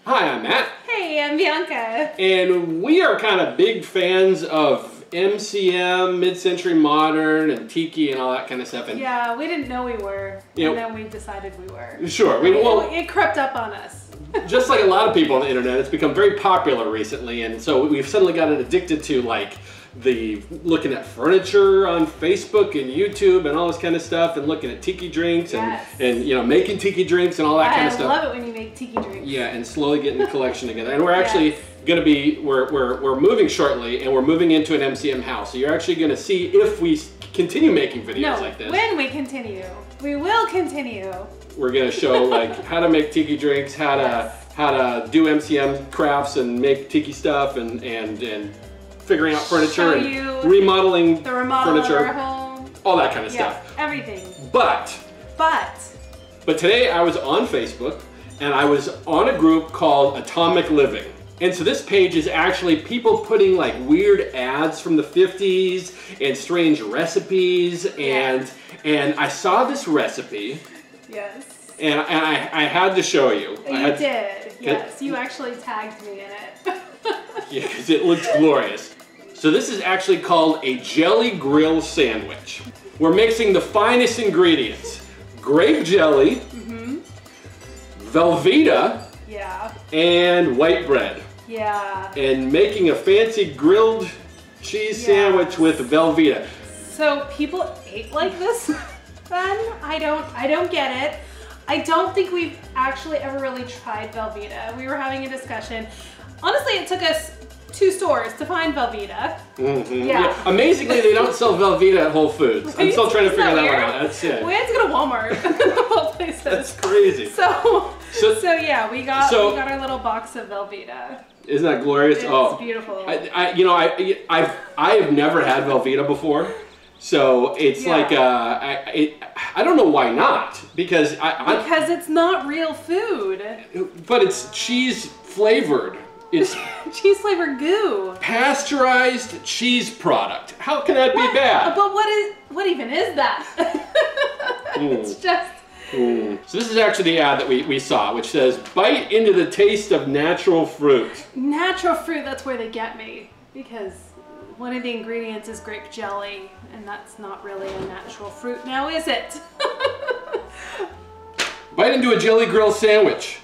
Hi, I'm Matt. Hey, I'm Bianca. And we are kind of big fans of MCM, mid-century modern, and tiki and all that kind of stuff. And yeah, we didn't know we were, and then we decided we were. Sure. It crept up on us. Just like a lot of people on the internet, it's become very popular recently, and so we've suddenly gotten addicted to like looking at furniture on Facebook and YouTube and all this kind of stuff, and looking at tiki drinks and you know, making tiki drinks and all that kind of stuff. I love it when you make tiki drinks. Yeah, and slowly getting the collection together. And we're actually going to be we're moving shortly, and we're moving into an MCM house. So you're actually going to see if we continue making videos like this. When we continue. We will continue. We're going to show like how to make tiki drinks, how to do MCM crafts and make tiki stuff, and figuring out furniture and remodeling furniture, of our home. All that kind of stuff. Everything. But today I was on Facebook and I was on a group called Atomic Living. And so this page is actually people putting like weird ads from the 50s and strange recipes, and I saw this recipe. Yes. And I had to show you. You did. Yes, you actually tagged me in it. Yeah, because it looks glorious. So this is actually called a jelly grill sandwich. We're mixing the finest ingredients: grape jelly, Velveeta, and white bread. Yeah. And making a fancy grilled cheese sandwich with Velveeta. So people ate like this then? I don't get it. I don't think we've actually ever really tried Velveeta. We were having a discussion. Honestly, it took us 2 stores to find Velveeta. Yeah. Amazingly, they don't sell Velveeta at Whole Foods. I'm still trying to figure that one out. That's it. We had to go to Walmart of all places. That's crazy. So yeah, we got our little box of Velveeta. Isn't that glorious? It's beautiful. I have never had Velveeta before. So it's like I don't know why not, because because it's not real food. But it's cheese flavored. It's cheese flavored goo. Pasteurized cheese product. How can that be bad? But what even is that? It's just. So this is actually the ad that we saw, which says, "Bite into the taste of natural fruit." Natural fruit. That's where they get me, because one of the ingredients is grape jelly, and that's not really a natural fruit now, is it? Bite into a jelly grill sandwich.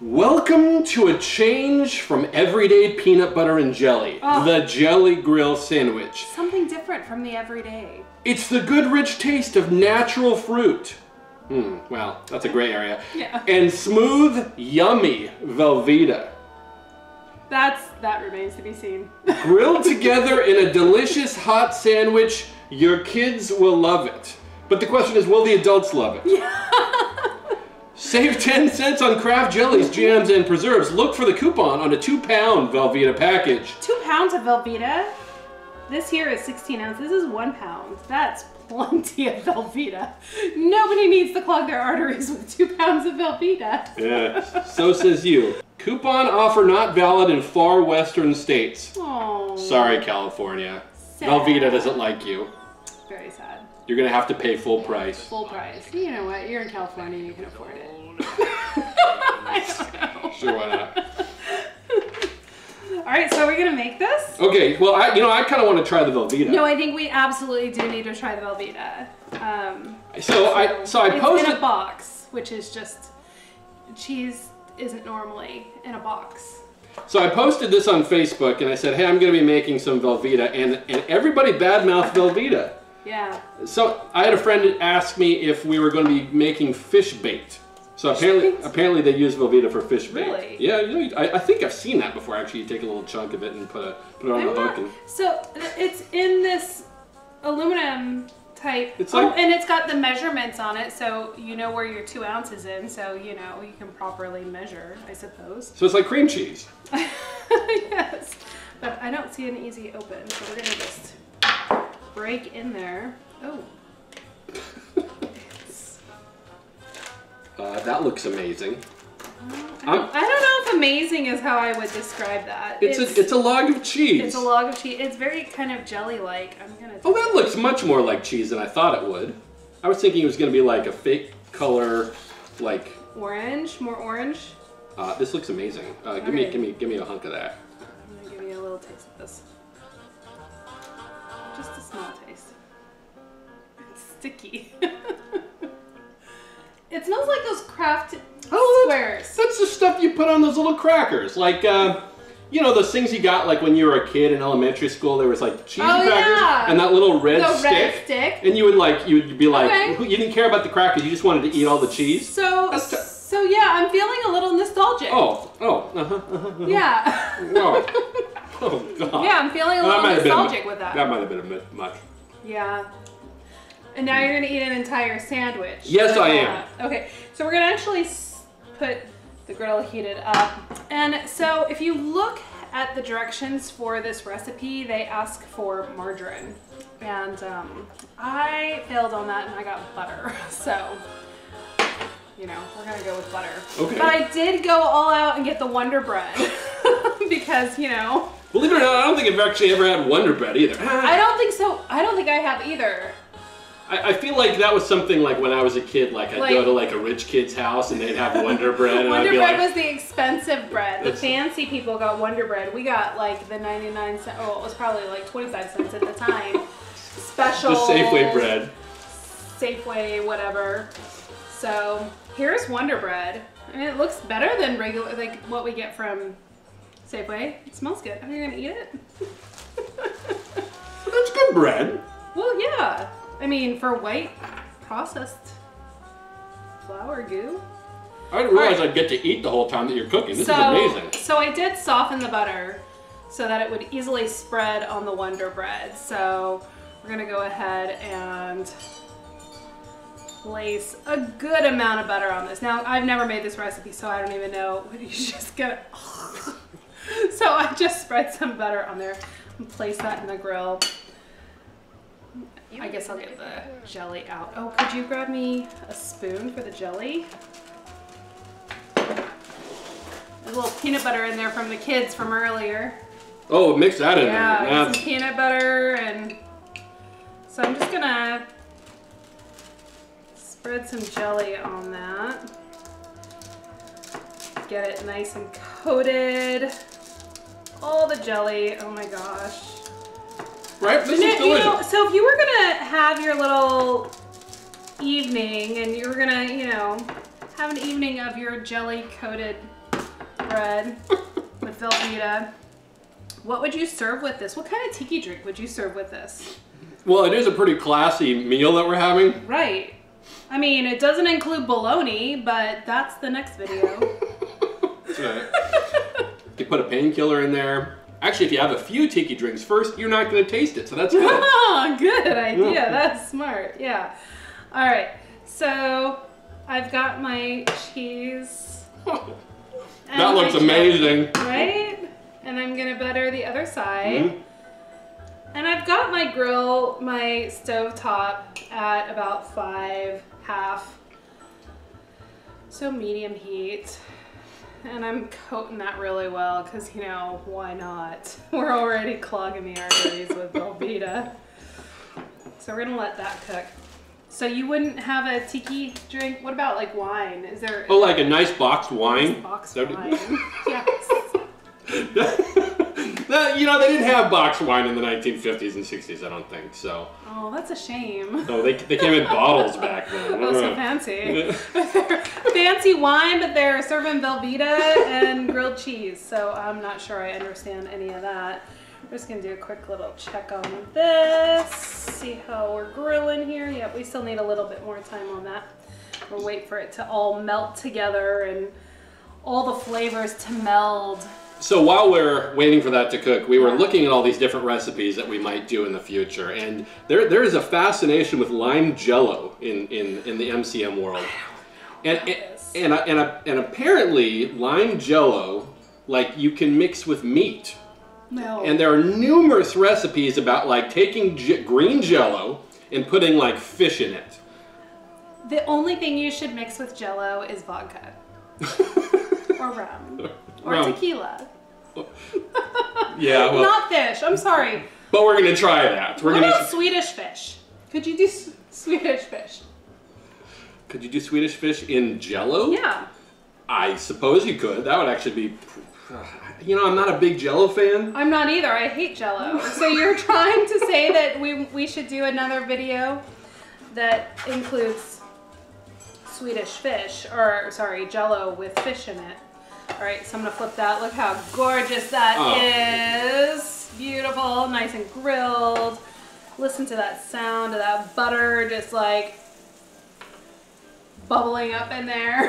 Welcome to a change from everyday peanut butter and jelly. The jelly grill sandwich. Something different from the everyday. It's the good rich taste of natural fruit. Well, that's a gray area. Yeah. And smooth, yummy Velveeta. That remains to be seen. Grilled together in a delicious hot sandwich, your kids will love it. But the question is, will the adults love it? Yeah. Save 10 cents on craft jellies, jams, and preserves. Look for the coupon on a 2-pound Velveeta package. 2 pounds of Velveeta? This here is 16 ounces. This is 1 pound. That's plenty of Velveeta. Nobody needs to clog their arteries with 2 pounds of Velveeta. Yeah, so says you. Coupon offer not valid in far western states. Oh. Sorry, California. Sad. Velveeta doesn't like you. Very sad. You're gonna have to pay full price. Full price. You know what? You're in California. You can afford it. I don't know. Sure, why not? All right, so we're gonna make this. Okay. Well, I kind of want to try the Velveeta. No, I think we absolutely do need to try the Velveeta. So I posted in a box, which is just cheese isn't normally in a box. So I posted this on Facebook and I said, hey, I'm going to be making some Velveeta, and everybody badmouthed Velveeta. Yeah. So I had a friend ask me if we were going to be making fish bait. So apparently they use Velveeta for fish bait. Really? Yeah, I think I've seen that before. Actually, you take a little chunk of it and put it on the hook. So it's in this aluminum type. It's like, and it's got the measurements on it, so you know where your 2 ounces in, so you know you can properly measure, I suppose. So it's like cream cheese. Yes, but I don't see an easy open, so we're gonna just break in there. Oh. That looks amazing. I don't know if amazing is how I would describe that. It's a log of cheese. It's a log of cheese. It's very kind of jelly-like. Oh, that looks much more like cheese than I thought it would. I was thinking it was going to be like a fake color, like... Orange? More orange? This looks amazing. Give me a hunk of that. I'm gonna give you a little taste of this. Just a small taste. It's sticky. It smells like those Kraft squares. That's the stuff you put on those little crackers. Like, you know, those things you got like when you were a kid in elementary school. There was like cheese crackers and that little red stick. And you would be like, you didn't care about the crackers. You just wanted to eat all the cheese. So yeah, I'm feeling a little nostalgic. Yeah. Oh God. Yeah, I'm feeling a little nostalgic with that. That might have been a bit much. Yeah. And now you're gonna eat an entire sandwich. Yes, I am. Okay, so we're gonna actually put the griddle heated up. And so if you look at the directions for this recipe, they ask for margarine. And I failed on that and I got butter. So, you know, we're gonna go with butter. Okay. But I did go all out and get the Wonder Bread because, you know. Believe it or not, I don't think I've actually ever had Wonder Bread either. I don't think so. I don't think I have either. I feel like that was something like when I was a kid, like I'd go to like a rich kid's house and they'd have Wonder Bread. And Wonder I'd be Bread like, was the expensive bread. The fancy people got Wonder Bread. We got like the 99 cents, oh, it was probably like 25 cents at the time. Special. The Safeway bread. Safeway, whatever. So here's Wonder Bread. I mean, it looks better than regular, like what we get from Safeway. It smells good. Are you gonna eat it? That's good bread. Well, yeah. I mean, for white processed flour goo. I didn't realize I'd get to eat the whole time that you're cooking. This is amazing. So I did soften the butter so that it would easily spread on the Wonder Bread. So we're gonna go ahead and place a good amount of butter on this. Now, I've never made this recipe, so I don't even know. You just gotta... So I just spread some butter on there and place that in the grill. I guess I'll get the jelly out. Oh, could you grab me a spoon for the jelly? There's a little peanut butter in there from the kids from earlier. Oh, mix that in there. Yeah, some peanut butter, and so I'm just gonna spread some jelly on that. Get it nice and coated. All the jelly, oh my gosh. Right, this is delicious. You know, so if you were gonna have your little evening and you were gonna, you know, have an evening of your jelly coated bread with Velveeta, what would you serve with this? What kind of tiki drink would you serve with this? Well, it is a pretty classy meal that we're having. Right. I mean, it doesn't include bologna, but that's the next video. That's right. You put a painkiller in there. Actually, if you have a few tiki drinks first, you're not going to taste it, so that's good. Oh, good idea. That's smart. Yeah. All right. So I've got my cheese. That looks amazing. Right? And I'm going to butter the other side. And I've got my grill, my stovetop at about 5.5. So medium heat. And I'm coating that really well because, you know, why not? We're already clogging the arteries with Velveeta. So we're gonna let that cook. So you wouldn't have a tiki drink? What about like wine? Is there? Oh, like a nice boxed wine? Nice boxed wine. Yes. You know, they didn't have boxed wine in the 1950s and 60s, I don't think, so. Oh, that's a shame. Oh, they came in bottles back then. Oh, so fancy. Fancy wine, but they're serving Velveeta and grilled cheese, so I'm not sure I understand any of that. I'm just gonna do a quick little check on this, see how we're grilling here. Yep, we still need a little bit more time on that. We'll wait for it to all melt together and all the flavors to meld. So while we're waiting for that to cook, we were looking at all these different recipes that we might do in the future, and there is a fascination with lime jello in the MCM world, and apparently lime jello, like, you can mix with meat. No. And there are numerous recipes about like taking green jello and putting like fish in it. The only thing you should mix with jello is vodka. Or rum. Or tequila. Yeah, well. Not fish, I'm sorry. But we're going to try that. What about Swedish fish? Could you do Swedish fish? Could you do Swedish fish in jello? Yeah. I suppose you could. That would actually be, you know, I'm not a big Jell-O fan. I'm not either. I hate Jell-O. So you're trying to say that we should do another video that includes Swedish fish, or sorry, Jell-O with fish in it. All right, so I'm gonna flip that. Look how gorgeous that is. Beautiful, nice and grilled. Listen to that sound of that butter just like bubbling up in there.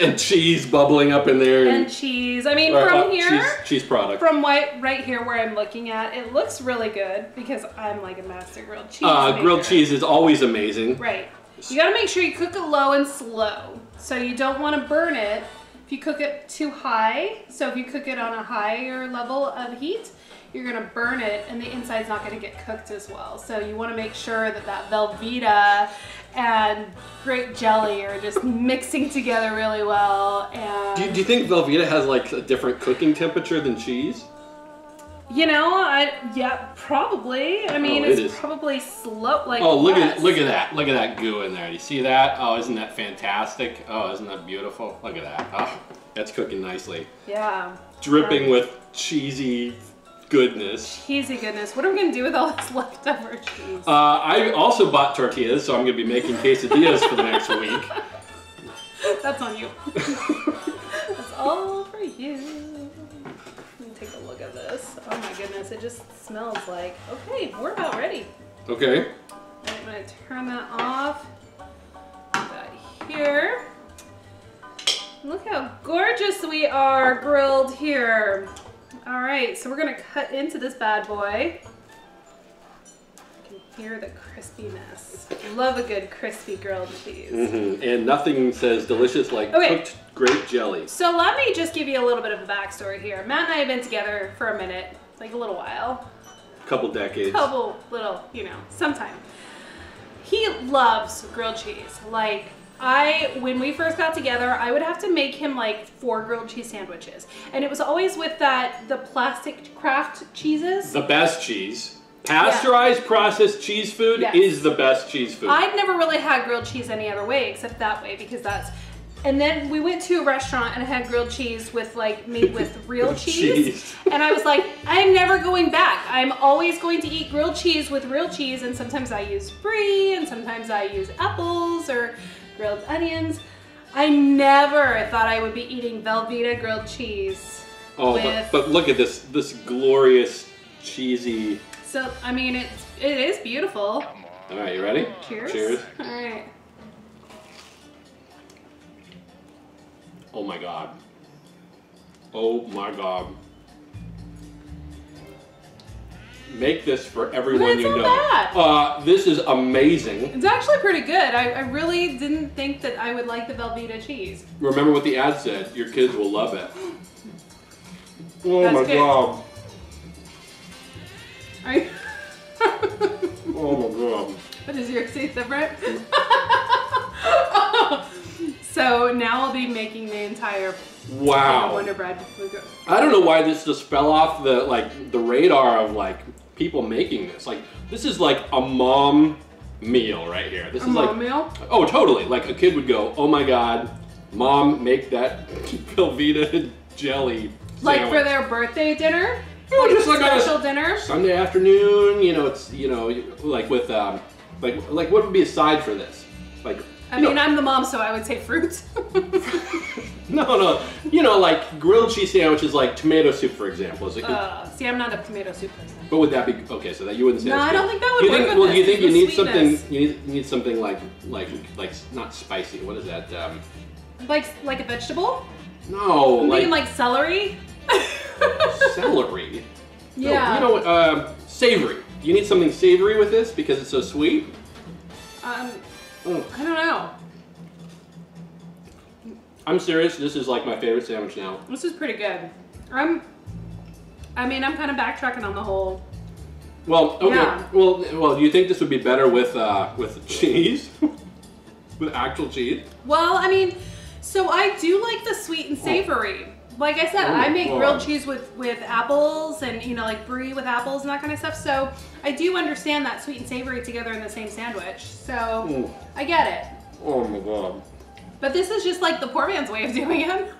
And cheese bubbling up in there. And cheese. I mean, from here, cheese product. From right here where I'm looking at, it looks really good because I'm like a master grilled cheese grilled cheese is always amazing. Right. You gotta make sure you cook it low and slow. So you don't want to burn it if you cook it too high. So if you cook it on a higher level of heat, you're gonna burn it and the inside's not gonna get cooked as well. So you wanna make sure that that Velveeta and grape jelly are just mixing together really well. And do you think Velveeta has like a different cooking temperature than cheese? You know, yeah, probably. I mean, it's probably slow. Like, oh, look at that goo in there. Do you see that? Oh, isn't that fantastic? Oh, isn't that beautiful? Look at that. Oh, that's cooking nicely. Yeah. Dripping with cheesy goodness. Cheesy goodness. What are we gonna do with all this leftover cheese? I also bought tortillas, so I'm gonna be making quesadillas for the next week. That's on you. That's all for you. Take a look at this. Oh my goodness, it just smells like, okay, we're about ready. Okay. I'm gonna turn that off. Put that here. Look how gorgeous we are grilled here. All right, so we're gonna cut into this bad boy. You can hear the crispiness. Love a good crispy grilled cheese. And nothing says delicious like cooked grape jelly. So let me just give you a little bit of a backstory here. Matt and I have been together for a minute, like a little while. Couple decades. Couple little, you know, sometime. He loves grilled cheese. Like, when we first got together, I would have to make him like 4 grilled cheese sandwiches. And it was always with the plastic Kraft cheeses. The best cheese. Pasteurized processed cheese food is the best cheese food. I'd never really had grilled cheese any other way except that way because that's... And then we went to a restaurant and I had grilled cheese with like made with real cheese. And I was like, I'm never going back. I'm always going to eat grilled cheese with real cheese, and sometimes I use brie and sometimes I use apples or grilled onions. I never thought I would be eating Velveeta grilled cheese. Oh, but look at this glorious cheesy. So I mean it is beautiful. All right, you ready? Cheers. Cheers. All right. Oh my God. Oh my God. Make this for everyone you know. Bad. This is amazing. It's actually pretty good. I really didn't think that I would like the Velveeta cheese. Remember what the ad said. Your kids will love it. Oh That's my good. God. Are you? Oh my God. But does yours taste different? So now I'll be making the entire Wonder Bread. I don't know why this just fell off the radar of like people making this. Like this is like a mom meal right here. This is like mom meal? Oh, totally. Like a kid would go, "Oh my God, Mom, make that Velveeta jelly sandwich." Like for their birthday dinner? Oh, just like special dinner? Sunday afternoon, you know, it's, you know, like with like what would be a side for this? Like I mean, I'm the mom, so I would say fruit. No. You know, like grilled cheese sandwiches, like tomato soup, for example. Is it see, I'm not a tomato soup person. But would that be okay? So that you wouldn't say. No, I don't think that would work. Well, do you think you need something? You need something like not spicy. What is that? Like a vegetable? No. I'm thinking like celery. Celery. Yeah. No, you know, savory. You need something savory with this because it's so sweet. I don't know. I'm serious. This is like my favorite sandwich now. This is pretty good. I'm kind of backtracking on the whole. Well, okay. Yeah. Well, do you think this would be better with cheese? With actual cheese? Well, I mean, so I do like the sweet and savory. Like I said, I make grilled cheese with apples and, you know, like brie with apples and that kind of stuff. So I do understand that sweet and savory together in the same sandwich. So I get it. Oh my God. But this is just like the poor man's way of doing it.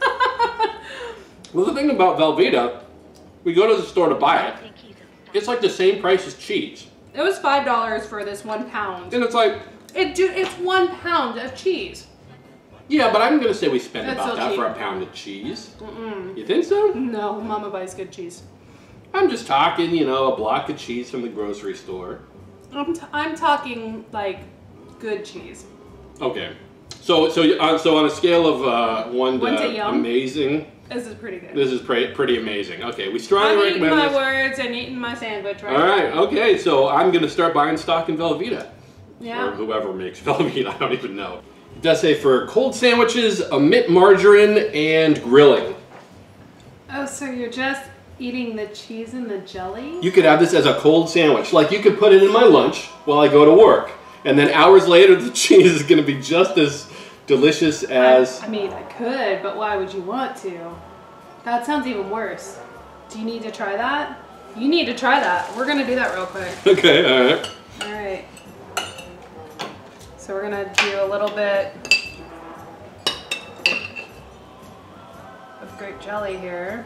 Well, the thing about Velveeta, we go to the store to buy it. It's like the same price as cheese. It was $5 for this 1 pound. And it's like... It's 1 pound of cheese. Yeah, but I'm going to say we spend That's about so that cheap. for a pound of cheese. You think so? No, Mama buys good cheese. I'm just talking, you know, a block of cheese from the grocery store. I'm talking like good cheese. Okay. So on a scale of 1 to yum. amazing, This is pretty good. this is pretty amazing. Okay, we strongly I'm eating recommend my this. words and eating my sandwich right All right, now. okay, so I'm going to start buying stock in Velveeta. Yeah. Or whoever makes Velveeta, I don't even know. It does say for cold sandwiches, omit margarine and grilling. Oh, so you're just eating the cheese and the jelly? You could have this as a cold sandwich. Like you could put it in my lunch while I go to work. And then hours later, the cheese is going to be just as delicious as... I mean, I could, but why would you want to? That sounds even worse. Do you need to try that? You need to try that. We're going to do that real quick. Okay, all right. All right. So we're going to do a little bit of grape jelly here.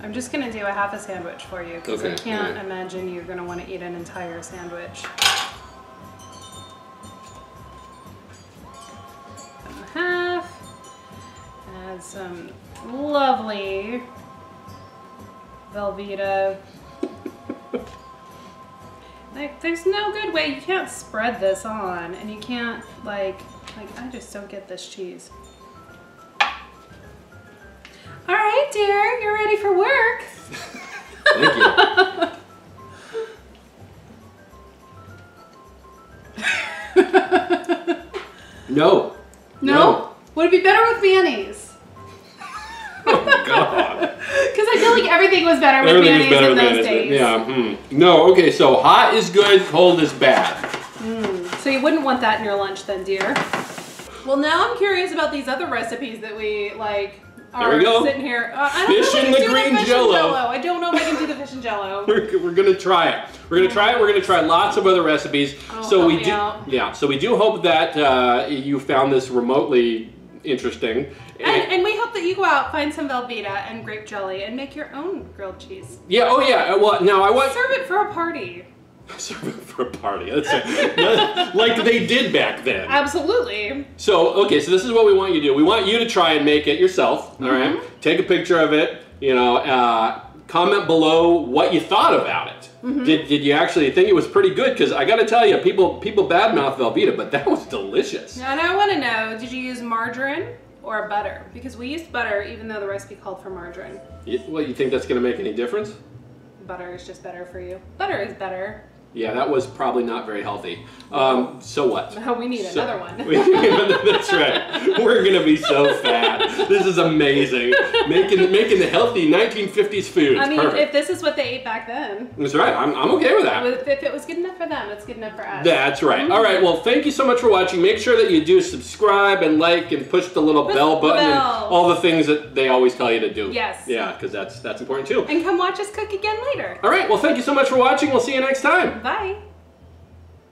I'm just gonna do a half a sandwich for you because I can't imagine you're gonna want to eat an entire sandwich. Cut in half. Add some lovely Velveeta. Like, there's no good way. You can't spread this on, and you can't like I just don't get this cheese. All right, dear, you're ready for work. Thank you. No. No? Would it be better with mayonnaise? Oh, God. Because I feel like everything was better with mayonnaise in those days. Yeah. No, okay, so hot is good, cold is bad. So you wouldn't want that in your lunch then, dear. Well, now I'm curious about these other recipes that we like. There we go. Sitting here. Fish in the green jello. I don't know if I can do the fish and jello. We're gonna try it. We're gonna try it. We're gonna try lots of other recipes. So we do. Yeah. So we do hope that you found this remotely interesting. And we hope that you go out, find some Velveeta and grape jelly, and make your own grilled cheese. Yeah. Oh yeah. Well, now I want. Serve it for a party. Serve it for a party. That's right. Like they did back then. Absolutely. So, okay, so this is what we want you to do. We want you to try and make it yourself, all right? Take a picture of it, you know, comment below what you thought about it. Did you actually think it was pretty good? Because I got to tell you, people badmouth Velveeta, but that was delicious. And I want to know, did you use margarine or butter? Because we used butter even though the recipe called for margarine. Well, you think that's going to make any difference? Butter is just better for you. Butter is better. Yeah, that was probably not very healthy. So what? Oh, we need another one. That's right. We're gonna be so fat. This is amazing. Making the healthy 1950s foods. I mean, perfect. if this is what they ate back then. That's right. I'm okay with that. If it was good enough for them, it's good enough for us. That's right. All right. Well, thank you so much for watching. Make sure that you do subscribe and like and push the little bell button and all the things that they always tell you to do. Yes. Yeah, because that's important too. And come watch us cook again later. All right. Well, thank you so much for watching. We'll see you next time. Bye.